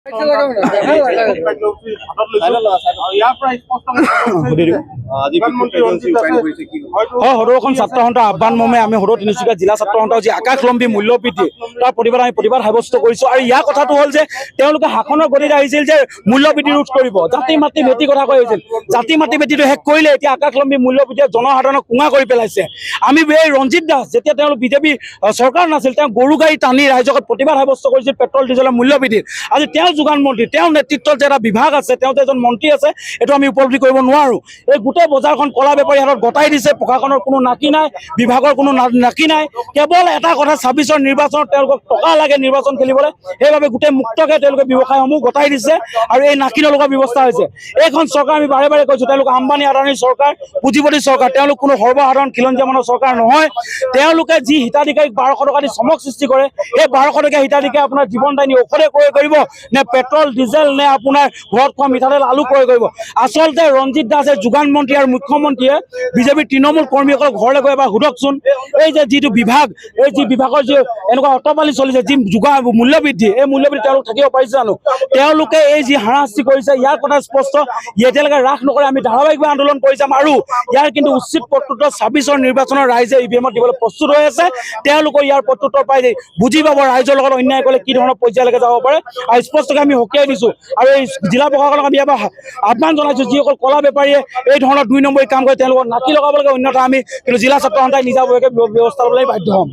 সদৌখন ছাত্ৰ সন্থাৰ আহ্বান মৰ্মে আমি সদৌ তিনিচুকীয়া জিলা ছাত্ৰ সন্থাৰ যি আকাশলম্বী মূল্য বৃদ্ধি তাৰ প্ৰতিবাদ আমি প্ৰতিবাদ সাব্যস্ত কৰিছোঁ। আৰু ইয়াৰ কথাটো হ'ল যে তেওঁলোকে শাসনৰ গতিত আহিছিল যে মূল্য বৃদ্ধি ৰোধ কৰিব, জাতি মাটি ভেটি কথা কৈ আহিছিল। জাতি মাটি ভেটিটো শেষ কৰিলে এতিয়া আকাশলম্বী মূল্য বৃদ্ধিয়ে জনসাধাৰণক কোঙা কৰি পেলাইছে। আমি এই ৰঞ্জিত দাস যেতিয়া তেওঁলোক বিজেপি চৰকাৰ নাছিল, তেওঁ গৰু গাড়ী টানি ৰাইজক প্ৰতিবাদ সাব্যস্ত কৰিছিল পেট্ৰল ডিজেলৰ মূল্য বৃদ্ধিৰ। আজি তেওঁ যোগান মন্ত্ৰী, তেওঁৰ নেতৃত্বত যে এটা বিভাগ আছে, তেওঁ যে এজন মন্ত্ৰী আছে, এইটো আমি উপলব্ধি কৰিব নোৱাৰোঁ। এই গোটেই বজাৰখন কলা বেপাৰী হাতত গতাই দিছে, প্ৰশাসনৰ কোনো নাকি নাই, বিভাগৰ কোনো নাকি নাই। কেৱল এটা কথা, 26ৰ নিৰ্বাচনত তেওঁলোকক টকা লাগে নিৰ্বাচন খেলিবলৈ, সেইবাবে গোটেই মুক্তকে তেওঁলোকে ব্যৱসায়সমূহ গতাই দিছে আৰু এই নাকি নলগা ব্যৱস্থা হৈছে। এইখন চৰকাৰ আমি বাৰে বাৰে কৈছোঁ, তেওঁলোক আম্বানী আদানীৰ চৰকাৰ, পুঁজিপতি চৰকাৰ, তেওঁলোক কোনো সৰ্বসাধাৰণ খিলঞ্জীয়া মানুহৰ চৰকাৰ নহয়। তেওঁলোকে যি হিতাধিকাৰীক 1200 টকা দি চমক সৃষ্টি কৰে, এই 1200 টকীয়া হিতাধিকাৰী আপোনাৰ জীৱন দায়িনী ঔষধে ক্ৰয় কৰিব নে পেট্ৰল ডিজেল নে আপোনাৰ ঘৰত খোৱা মিঠাতেল আলু ক্ৰয় কৰিব। আচলতে ৰঞ্জিত দাসে যোগান মন্ত্ৰী আৰু মুখ্যমন্ত্ৰীয়ে বিজেপিৰ তৃণমূল কৰ্মীসকলক ঘৰলৈ গৈ এবাৰ সোধকচোন, এই যে যিটো বিভাগ, এই যি বিভাগৰ যি এনেকুৱা অটপালি চলিছে, যি মূল্য বৃদ্ধি, এই মূল্য বৃদ্ধি তেওঁলোক থাকিব পাৰিছে জানো? তেওঁলোকে এই যি হাৰাশাস্তি কৰিছে, ইয়াৰ কথা স্পষ্ট, এতিয়ালৈকে হ্ৰাস নকৰে আমি ধাৰাবাহিকভাৱে আন্দোলন কৰি যাম। আৰু ইয়াৰ কিন্তু উচিত প্ৰত্যুত্তৰ 26ৰ নিৰ্বাচনৰ ৰাইজে ইভিএমত দিবলৈ প্ৰস্তুত হৈ আছে। তেওঁলোকৰ ইয়াৰ প্ৰত্যুত্তৰ পাই বুজি পাব ৰাইজৰ লগত অন্যায় কৰিলে কি ধৰণৰ পৰ্যায়লৈকে যাব পাৰে, আৰু স্পষ্টকৈ আমি সকীয়াই দিছোঁ। আৰু এই জিলা প্ৰশাসনক আমি এবাৰ আহ্বান জনাইছোঁ, যিসকল কলা বেপাৰীয়ে এই ধৰণৰ 2 নম্বৰী কাম কৰে তেওঁলোকক নাকি লগাব লাগে, অন্যথা আমি কিন্তু জিলা ছাত্ৰ সন্থাই নিজাববীয়াকৈ ব্যৱস্থা ল'বলৈ বাধ্য হ'ম।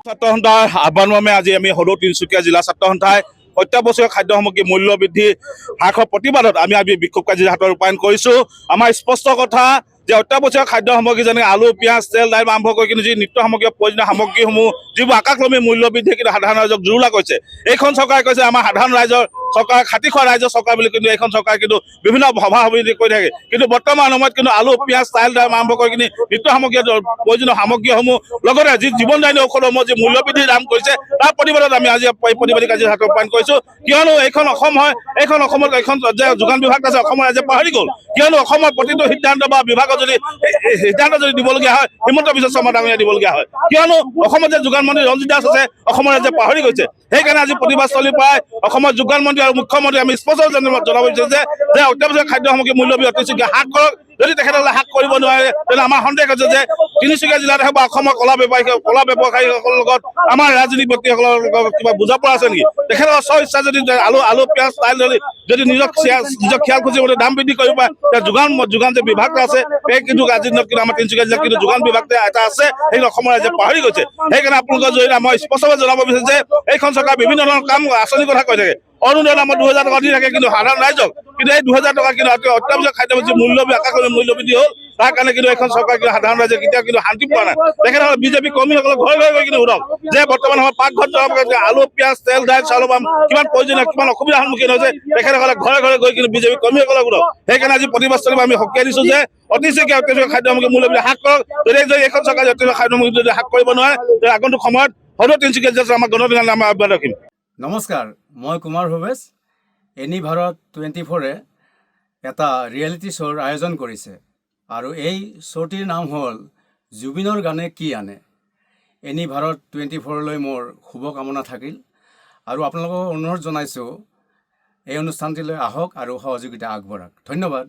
ছাত্ৰ সন্থাৰ আহ্বান মৰ্মে আজি আমি সদৌ তিনিচুকীয়া জিলা ছাত্ৰ সন্থাই অত্যাৱশ্যকীয় খাদ্য সামগ্ৰী মূল্য বৃদ্ধি হ্ৰাসৰ প্ৰতিবাদত আমি বিক্ষোভ কাৰ্যসূচী হাতত ৰূপায়ণ কৰিছোঁ। আমাৰ স্পষ্ট কথা যে অত্যাৱশ্যকীয় খাদ্য সামগ্ৰী যেনে আলু, পিঁয়াজ, তেল, দাইল আৰম্ভ কৰি কিন্তু যি নিত্য সামগ্ৰী প্ৰয়োজনীয় সামগ্ৰীসমূহ যিবোৰ আকাশলম্বী মূল্য বৃদ্ধি কিন্তু সাধাৰণ ৰাইজক জুৰুলা কৰিছে। এইখন চৰকাৰে কৈছে আমাৰ সাধাৰণ ৰাইজৰ চৰকাৰ, খাতি খোৱা ৰাইজৰ চৰকাৰ বুলি কিন্তু এইখন চৰকাৰে কিন্তু বিভিন্ন সভা সমিতি কৰি থাকে। কিন্তু বৰ্তমান সময়ত কিন্তু আলু, পিঁয়াজ, তেল, দাইল আৰম্ভ কৰি কিনি নিত্য সামগ্ৰী প্ৰয়োজনীয় সামগ্ৰীসমূহ লগতে যি জীৱন দায়িনী ঔষধসমূহ যি মূল্য বৃদ্ধিৰ দাম কৰিছে, তাৰ প্ৰতিবাদত আমি আজি প্ৰতিবাদী কাৰ্যসূচী হাতত ৰূপায়ণ কৰিছোঁ। কিয়নো এইখন অসম হয়, এইখন অসমত এইখন যে যোগান বিভাগ আছে, অসমৰ ৰাইজে পাহৰি গ'ল। কিয়নো অসমৰ প্ৰতিটো সিদ্ধান্ত বা বিভাগত যদি সিদ্ধান্ত যদি দিবলগীয়া হয়, হিমন্ত বিশ্ব শৰ্মা ডাঙৰীয়া দিবলগীয়া হয়। কিয়নো অসমত যে যোগান মন্ত্ৰী ৰঞ্জিত দাস আছে, অসমৰ ৰাইজে পাহৰি গৈছে। সেইকাৰণে আজি প্ৰতিবাদস্থলীৰ পৰাই অসমৰ যোগান মন্ত্ৰী আৰু মুখ্যমন্ত্ৰী আমি স্পষ্ট জনাব বিচাৰিছোঁ যে অত্যাৱশ্যকীয় খাদ্য সামগ্ৰী মূল্য বৃদ্ধি অতিশীঘ্ৰে হ্ৰাস কৰক। যদি তেখেতসকলে হ্ৰাস কৰিব নোৱাৰে, তেন্তে আমাৰ সন্দেহ আছে যে তিনিচুকীয়া জিলাতে হওক বা অসমৰ কলা ব্যৱসায়ীসকলৰ লগত আমাৰ ৰাজনীতিক ব্যক্তিসকলৰ লগত কিবা বুজাপৰা আছে নেকি? তেখেতসকলৰ স্ব ইচ্ছা যদি আলু, পিঁয়াজ, দাইল যদি নিজৰ খিয়াল খুঁজি মতে দাম বৃদ্ধি কৰিব পাৰে, যোগান যে বিভাগটো আছে, সেই কিন্তু আজিৰ দিনত কিন্তু আমাৰ তিনিচুকীয়া জিলাত কিন্তু যোগান বিভাগ এটা আছে, সেই অসমৰ ৰাইজে পাহৰি গৈছে। সেইকাৰণে আপোনালোকৰ জৰিয়তে মই স্পষ্টভাৱে জনাব বিচাৰিছোঁ যে এইখন চৰকাৰ বিভিন্ন ধৰণৰ কাম আঁচনিৰ কথা কৈ থাকে। অৰুণোদয়ৰ নামত 2000 টকা দি থাকে কিন্তু সাধাৰণ ৰাইজক, কিন্তু এই 2000 টকা কিন্তু অত্যাৱশ্যক খাদ্য মূল্য আকাশলম্বী মূল্য বৃদ্ধি হ'ল, তাৰ কাৰণে কিন্তু এইখন চৰকাৰ কিন্তু সাধাৰণ ৰাইজে কেতিয়াও কিন্তু শান্তি পোৱা নাই। তেখেতসকলে বিজেপি কৰ্মীসকলক ঘৰে ঘৰে গৈ কিন্তু সোধক যে বৰ্তমান সময়ত পাকঘৰত আলু, পিঁয়াজ, তেল, দাইল, চাউল, কিমান প্ৰয়োজনীয়, কিমান অসুবিধাৰ সন্মুখীন হৈছে, তেখেতসকলে ঘৰে ঘৰে গৈ কিন্তু বিজেপি কৰ্মীসকলক সোধক। সেইকাৰণে আজি প্ৰতিবাদস্থলীত আমি সকীয়াই দিছোঁ যে অতিশীঘ্ৰে অত্যাৱশ্যকীয় খাদ্য সামগ্ৰী মূল্য বৃদ্ধি হ্ৰাস কৰক। যদি এইখন চৰকাৰে অত্যাৱশ্যকীয় খাদ্য সামগ্ৰী যদি হ্ৰাস কৰিব নোৱাৰে, তেতিয়া আগন্তুক সময়ত সদৌ তিনিচুকীয়া জিলাত আমাৰ গণবিধান আমাৰ অব্যাহত ৰাখিম। নমস্কাৰ, মই কুমাৰ ভৱেশ। এনি ভাৰত 24-এ এটা ৰিয়েলিটি শ্ব'ৰ আয়োজন কৰিছে আৰু এই শ্ব'টিৰ নাম হ'ল জুবিনৰ গানে কি আনে। এনি ভাৰত 24লৈ মোৰ শুভকামনা থাকিল আৰু আপোনালোকক অনুৰোধ জনাইছোঁ এই অনুষ্ঠানটিলৈ আহক আৰু সহযোগিতা আগবঢ়াওক। ধন্যবাদ।